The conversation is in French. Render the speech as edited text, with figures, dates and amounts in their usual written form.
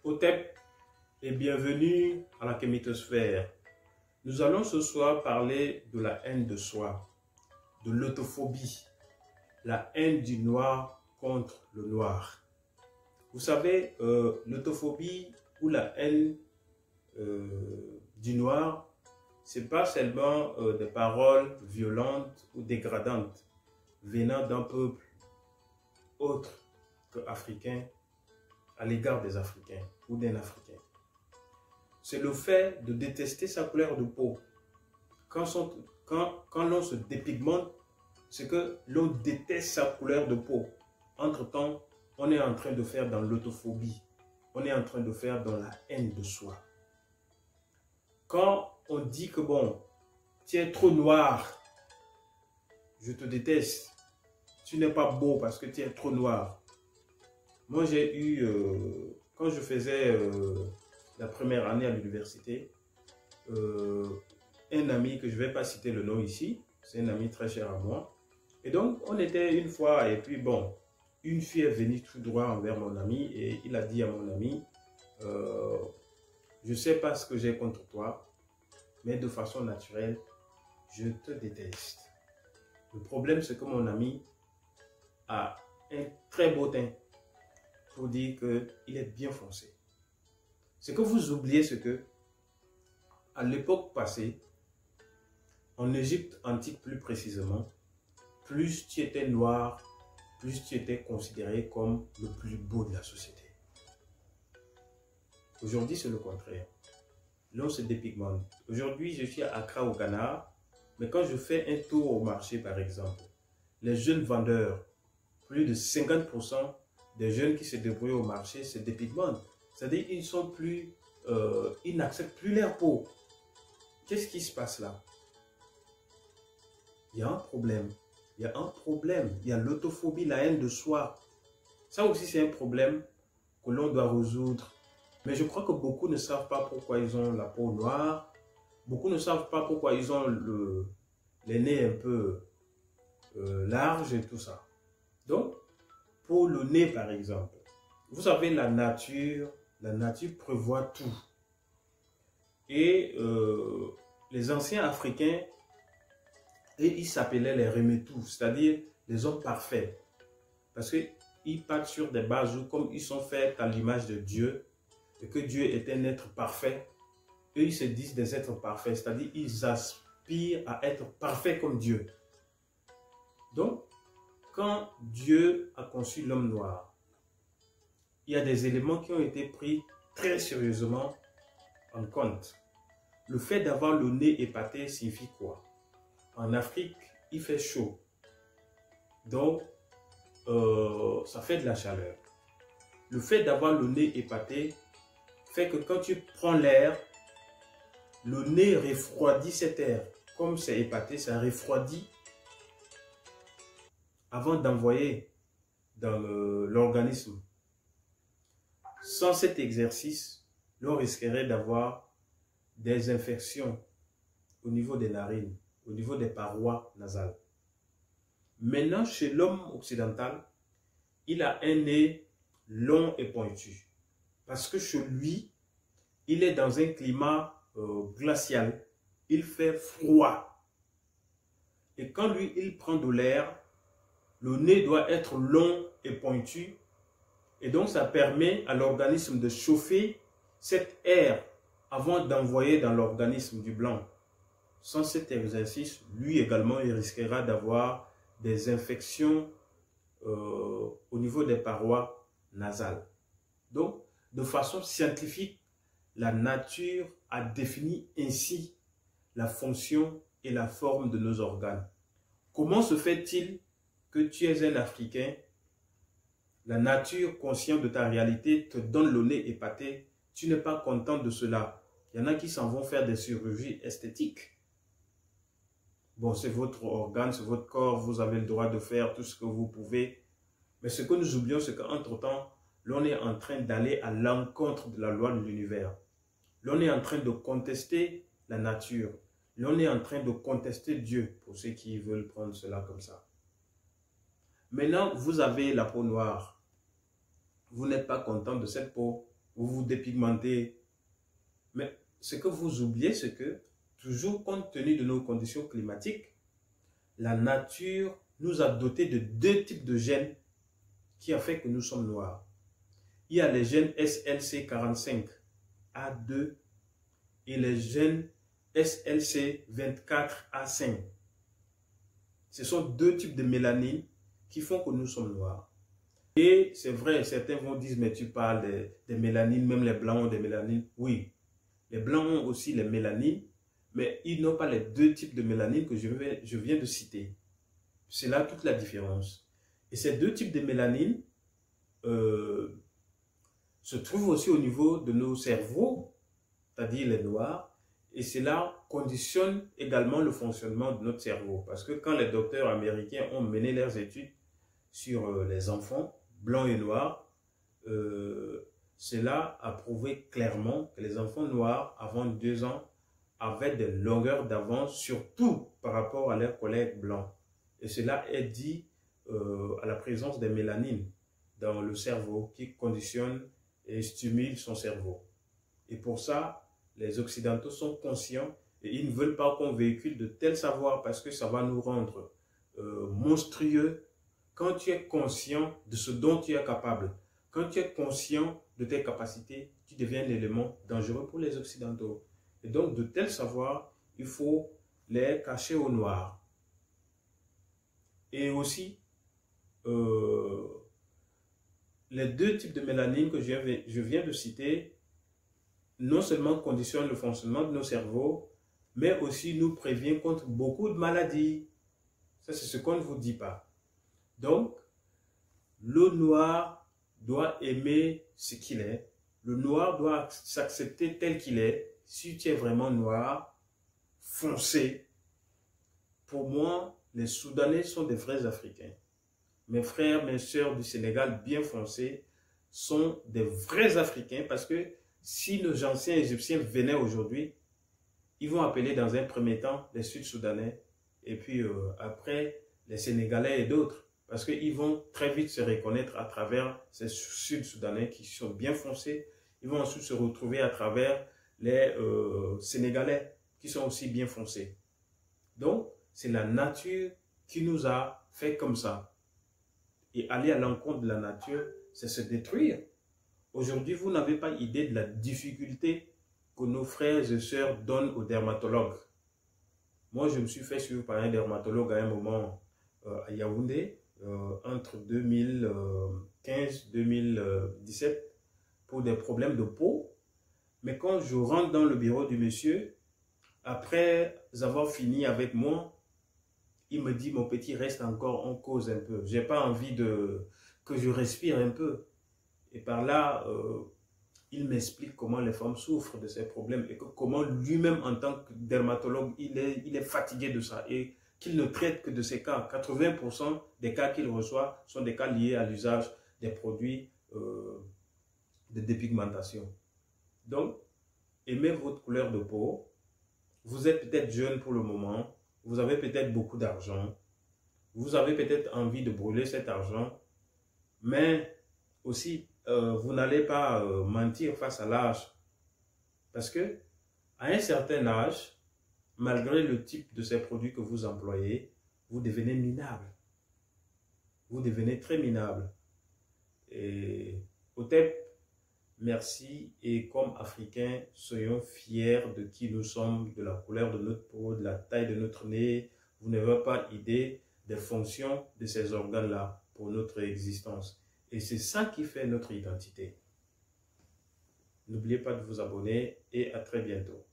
Hotep et bienvenue à la Kémitosphère. Nous allons ce soir parler de la haine de soi, de l'autophobie, la haine du noir contre le noir. Vous savez, l'autophobie ou la haine du noir, c'est pas seulement des paroles violentes ou dégradantes venant d'un peuple autre que africain à l'égard des Africains ou d'un Africain. C'est le fait de détester sa couleur de peau. Quand l'on se dépigmente, c'est que l'on déteste sa couleur de peau. Entre-temps, on est en train de faire dans l'autophobie. On est en train de faire dans la haine de soi. Quand on dit que bon, tu es trop noir, je te déteste. Tu n'es pas beau parce que tu es trop noir. Moi, j'ai eu, quand je faisais la première année à l'université, un ami que je ne vais pas citer le nom ici, c'est un ami très cher à moi. Et donc, on était une fois, et puis bon, une fille est venue tout droit envers mon ami et il a dit à mon ami, je ne sais pas ce que j'ai contre toi, mais de façon naturelle, je te déteste. Le problème, c'est que mon ami a un très beau teint pour dire qu'il est bien foncé. Ce que vous oubliez, c'est que à l'époque passée, en Égypte antique plus précisément, plus tu étais noir, plus tu étais considéré comme le plus beau de la société. Aujourd'hui, c'est le contraire. L'on se dépigmente. Aujourd'hui, je suis à Accra au Ghana, mais quand je fais un tour au marché, par exemple, les jeunes vendeurs, plus de 50% des jeunes qui se débrouillent au marché se dépigmentent. C'est-à-dire qu'ils sont plus, ils n'acceptent plus leur peau. Qu'est-ce qui se passe là? Il y a un problème. Il y a un problème. Il y a l'autophobie, la haine de soi. Ça aussi, c'est un problème que l'on doit résoudre. Mais je crois que beaucoup ne savent pas pourquoi ils ont la peau noire. Beaucoup ne savent pas pourquoi ils ont les nez un peu larges et tout ça. Donc, pour le nez, par exemple, vous savez, la nature prévoit tout. Et les anciens Africains, ils s'appelaient les Remetous, c'est-à-dire les hommes parfaits. Parce qu'ils partent sur des bases où, comme ils sont faits à l'image de Dieu, et que Dieu est un être parfait, eux, ils se disent des êtres parfaits, c'est-à-dire ils aspirent à être parfaits comme Dieu. Donc, quand Dieu a conçu l'homme noir, il y a des éléments qui ont été pris très sérieusement en compte. Le fait d'avoir le nez épaté signifie quoi? En Afrique, il fait chaud. Donc, ça fait de la chaleur. Le fait d'avoir le nez épaté fait que quand tu prends l'air, le nez refroidit cet air. Comme c'est épaté, ça refroidit avant d'envoyer dans l'organisme. Sans cet exercice, l'on risquerait d'avoir des infections au niveau des narines, au niveau des parois nasales. Maintenant, chez l'homme occidental, il a un nez long et pointu. Parce que chez lui, il est dans un climat glacial. Il fait froid. Et quand lui, il prend de l'air, le nez doit être long et pointu. Et donc, ça permet à l'organisme de chauffer cet air avant d'envoyer dans l'organisme du blanc. Sans cet exercice, lui également, il risquera d'avoir des infections au niveau des parois nasales. Donc, de façon scientifique, la nature a défini ainsi la fonction et la forme de nos organes. Comment se fait-il que tu es un Africain, la nature, consciente de ta réalité, te donne le nez épaté, tu n'es pas content de cela? Il y en a qui s'en vont faire des chirurgies esthétiques. Bon, c'est votre organe, c'est votre corps, vous avez le droit de faire tout ce que vous pouvez. Mais ce que nous oublions, c'est qu'entre-temps, l'on est en train d'aller à l'encontre de la loi de l'univers. L'on est en train de contester la nature. L'on est en train de contester Dieu, pour ceux qui veulent prendre cela comme ça. Maintenant, vous avez la peau noire. Vous n'êtes pas content de cette peau. vous vous dépigmentez. Mais ce que vous oubliez, c'est que, toujours compte tenu de nos conditions climatiques, la nature nous a dotés de deux types de gènes qui a fait que nous sommes noirs. Il y a les gènes SLC45A2 et les gènes SLC24A5. Ce sont deux types de mélanine qui font que nous sommes noirs. Et c'est vrai, certains vont dire, mais tu parles des mélanines, même les blancs ont des mélanines. Oui, les blancs ont aussi les mélanines, mais ils n'ont pas les deux types de mélanine que je viens de citer. C'est là toute la différence. Et ces deux types de mélanine se trouvent aussi au niveau de nos cerveaux, c'est-à-dire les noirs, et cela conditionne également le fonctionnement de notre cerveau. Parce que quand les docteurs américains ont mené leurs études sur les enfants blancs et noirs, cela a prouvé clairement que les enfants noirs avant 2 ans avaient des longueurs d'avance, surtout par rapport à leurs collègues blancs. Et cela est dû à la présence des mélanines dans le cerveau qui conditionne et stimule son cerveau. Et pour ça, les Occidentaux sont conscients et ils ne veulent pas qu'on véhicule de tels savoirs parce que ça va nous rendre monstrueux. Quand tu es conscient de ce dont tu es capable, quand tu es conscient de tes capacités, tu deviens l'élément dangereux pour les Occidentaux. Et donc, de tels savoirs, il faut les cacher au noir. Et aussi, les deux types de mélanine que je viens de citer, non seulement conditionnent le fonctionnement de nos cerveaux, mais aussi nous préviennent contre beaucoup de maladies. Ça, c'est ce qu'on ne vous dit pas. Donc, le noir doit aimer ce qu'il est. Le noir doit s'accepter tel qu'il est. Si tu es vraiment noir, foncé. Pour moi, les Soudanais sont des vrais Africains. Mes frères, mes sœurs du Sénégal bien foncés sont des vrais Africains parce que si nos anciens Égyptiens venaient aujourd'hui, ils vont appeler dans un premier temps les Sud-Soudanais et puis après les Sénégalais et d'autres. Parce qu'ils vont très vite se reconnaître à travers ces Sud-Soudanais qui sont bien foncés. Ils vont ensuite se retrouver à travers les Sénégalais qui sont aussi bien foncés. Donc, c'est la nature qui nous a fait comme ça. Et aller à l'encontre de la nature, c'est se détruire. Aujourd'hui, vous n'avez pas idée de la difficulté que nos frères et sœurs donnent aux dermatologues. Moi, je me suis fait suivre par un dermatologue à un moment à Yaoundé, entre 2015 et 2017, pour des problèmes de peau. Mais quand je rentre dans le bureau du monsieur, après avoir fini avec moi, il me dit, mon petit, reste encore, on cause un peu. J'ai pas envie que je respire un peu. Et par là, il m'explique comment les femmes souffrent de ces problèmes et que comment lui-même, en tant que dermatologue, il est fatigué de ça et qu'il ne traite que de ces cas. 80% des cas qu'il reçoit sont des cas liés à l'usage des produits de dépigmentation. Donc, aimez votre couleur de peau. Vous êtes peut-être jeune pour le moment. Vous avez peut-être beaucoup d'argent. Vous avez peut-être envie de brûler cet argent. Mais aussi, vous n'allez pas mentir face à l'âge. Parce que, à un certain âge, malgré le type de ces produits que vous employez, vous devenez minable. Vous devenez très minable. Et peut-être, merci. Et comme Africains, soyons fiers de qui nous sommes, de la couleur de notre peau, de la taille de notre nez. Vous n'avez pas idée des fonctions de ces organes-là pour notre existence. Et c'est ça qui fait notre identité. N'oubliez pas de vous abonner et à très bientôt.